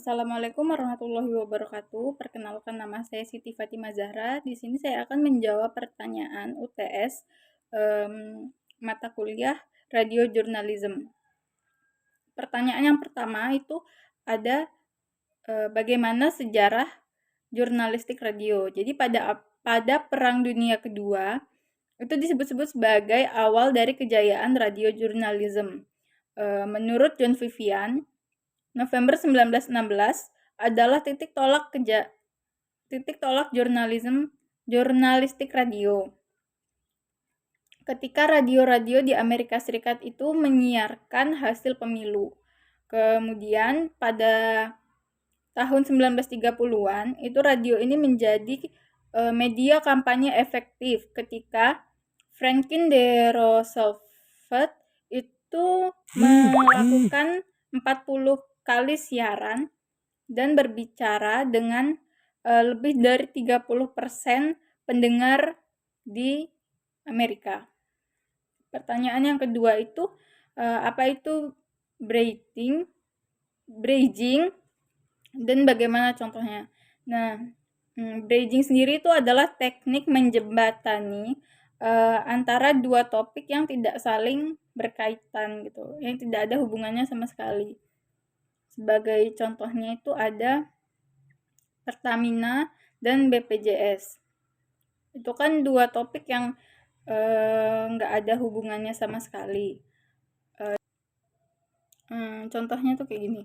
Assalamualaikum warahmatullahi wabarakatuh. Perkenalkan, nama saya Siti Fatimah Zahra. Di sini saya akan menjawab pertanyaan UTS mata kuliah Radio Journalism. Pertanyaan yang pertama itu ada bagaimana sejarah jurnalistik radio. Jadi pada Perang Dunia Kedua itu disebut-sebut sebagai awal dari kejayaan radio journalism. Menurut John Vivian, November 1916 adalah titik tolak jurnalistik radio. Ketika radio-radio di Amerika Serikat itu menyiarkan hasil pemilu. Kemudian pada tahun 1930-an itu radio ini menjadi media kampanye efektif ketika Franklin D. Roosevelt itu melakukan 40 kali siaran dan berbicara dengan lebih dari 30% pendengar di Amerika. Pertanyaan yang kedua itu apa itu bridging dan bagaimana contohnya. Nah, bridging sendiri itu adalah teknik menjembatani antara dua topik yang tidak saling berkaitan gitu, yang tidak ada hubungannya sama sekali. Sebagai contohnya itu ada Pertamina dan BPJS. Itu kan dua topik yang nggak ada hubungannya sama sekali. Contohnya tuh kayak gini.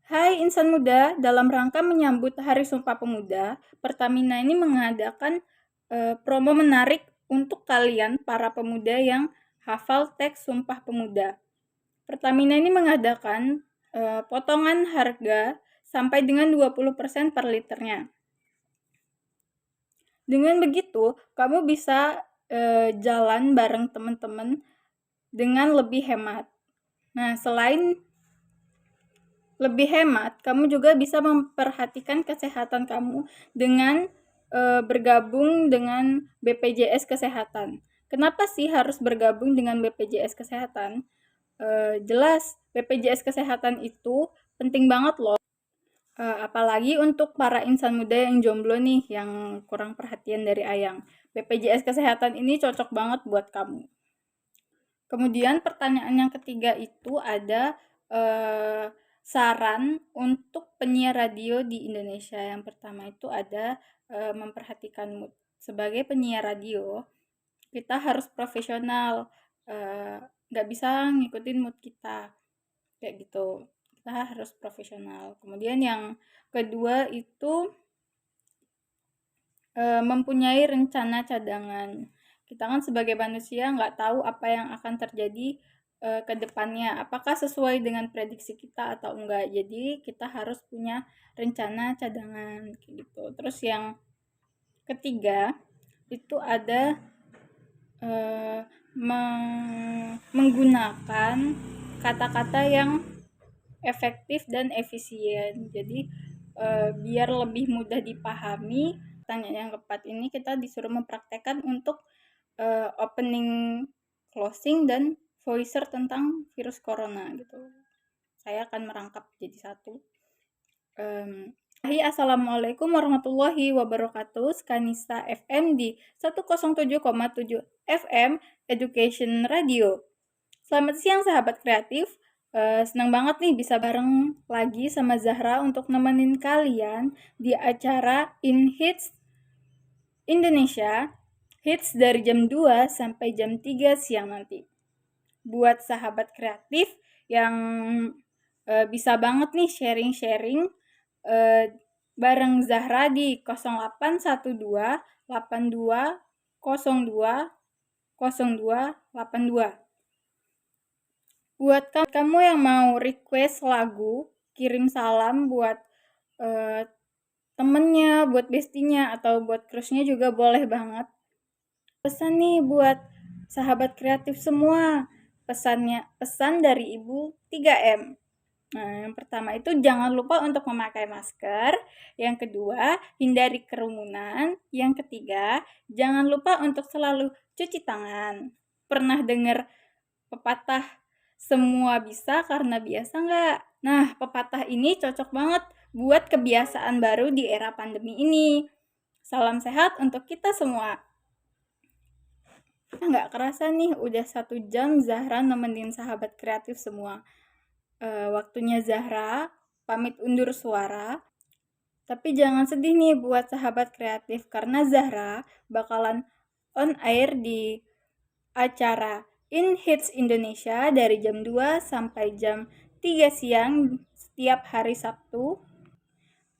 Hai insan muda, dalam rangka menyambut Hari Sumpah Pemuda, Pertamina ini mengadakan promo menarik untuk kalian para pemuda yang hafal teks Sumpah Pemuda. Pertamina ini mengadakan potongan harga sampai dengan 20% per liternya. Dengan begitu, kamu bisa jalan bareng teman-teman dengan lebih hemat. Nah, selain lebih hemat, kamu juga bisa memperhatikan kesehatan kamu dengan bergabung dengan BPJS Kesehatan. Kenapa sih harus bergabung dengan BPJS Kesehatan? Jelas, BPJS Kesehatan itu penting banget loh. Apalagi untuk para insan muda yang jomblo nih, yang kurang perhatian dari ayang. BPJS Kesehatan ini cocok banget buat kamu. Kemudian pertanyaan yang ketiga itu ada saran untuk penyiar radio di Indonesia. Yang pertama itu ada memperhatikan mood. Sebagai penyiar radio, kita harus profesional, nggak bisa ngikutin mood kita, kayak gitu. Kita harus profesional. Kemudian yang kedua itu mempunyai rencana cadangan. Kita kan sebagai manusia nggak tahu apa yang akan terjadi ke depannya, apakah sesuai dengan prediksi kita atau enggak. Jadi kita harus punya rencana cadangan gitu. Terus yang ketiga itu ada menggunakan kata-kata yang efektif dan efisien. Jadi biar lebih mudah dipahami. Pertanyaan yang keempat ini kita disuruh mempraktekkan untuk opening, closing, dan voicer tentang virus corona gitu. Saya akan merangkap jadi satu. Assalamualaikum warahmatullahi wabarakatuh. Skanista FM di 107,7 FM Education Radio. Selamat siang sahabat kreatif. Senang banget nih bisa bareng lagi sama Zahra untuk nemenin kalian di acara In Hits Indonesia, hits dari jam 2 sampai jam 3 siang nanti. Buat sahabat kreatif yang bisa banget nih sharing-sharing bareng Zahra di 0812 82 02 0282. Buat kamu yang mau request lagu, kirim salam buat temennya, buat bestinya, atau buat crushnya juga boleh banget. Pesan nih buat sahabat kreatif semua. Pesan dari Ibu 3M. Nah, yang pertama itu jangan lupa untuk memakai masker. Yang kedua, hindari kerumunan. Yang ketiga, jangan lupa untuk selalu cuci tangan. Pernah dengar pepatah semua bisa karena biasa nggak? Nah, pepatah ini cocok banget buat kebiasaan baru di era pandemi ini. Salam sehat untuk kita semua. Nggak kerasa nih, udah 1 jam Zahra nemenin sahabat kreatif semua. Waktunya Zahra pamit undur suara. Tapi jangan sedih nih buat sahabat kreatif, karena Zahra bakalan on air di acara In Hits Indonesia dari jam 2 sampai jam 3 siang setiap hari Sabtu.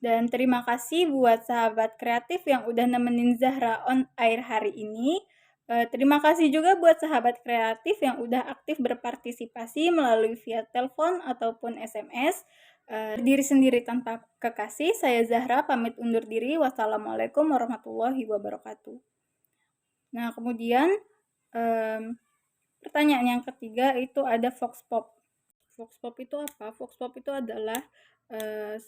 Dan terima kasih buat sahabat kreatif yang udah nemenin Zahra on air hari ini. Terima kasih juga buat sahabat kreatif yang udah aktif berpartisipasi melalui via telepon ataupun SMS. Diri sendiri tanpa kekasih, saya Zahra pamit undur diri. Wassalamualaikum warahmatullahi wabarakatuh. Nah, kemudian pertanyaan yang ketiga itu ada Vox Pop. Vox Pop itu apa? Vox Pop itu adalah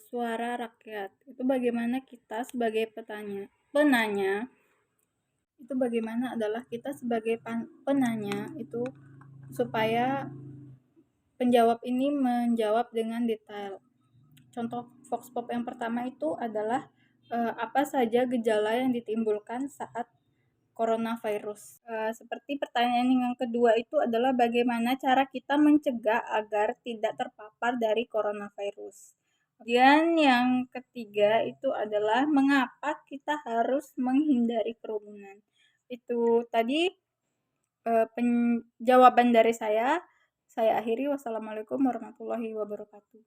suara rakyat. Itu bagaimana kita sebagai penanya itu bagaimana adalah kita sebagai penanya itu supaya penjawab ini menjawab dengan detail. Contoh Vox Pop yang pertama itu adalah apa saja gejala yang ditimbulkan saat coronavirus. Seperti pertanyaan yang kedua itu adalah bagaimana cara kita mencegah agar tidak terpapar dari coronavirus. Kemudian yang ketiga itu adalah mengapa kita harus menghindari kerumunan. Itu tadi jawaban dari saya. Saya akhiri. Wassalamualaikum warahmatullahi wabarakatuh.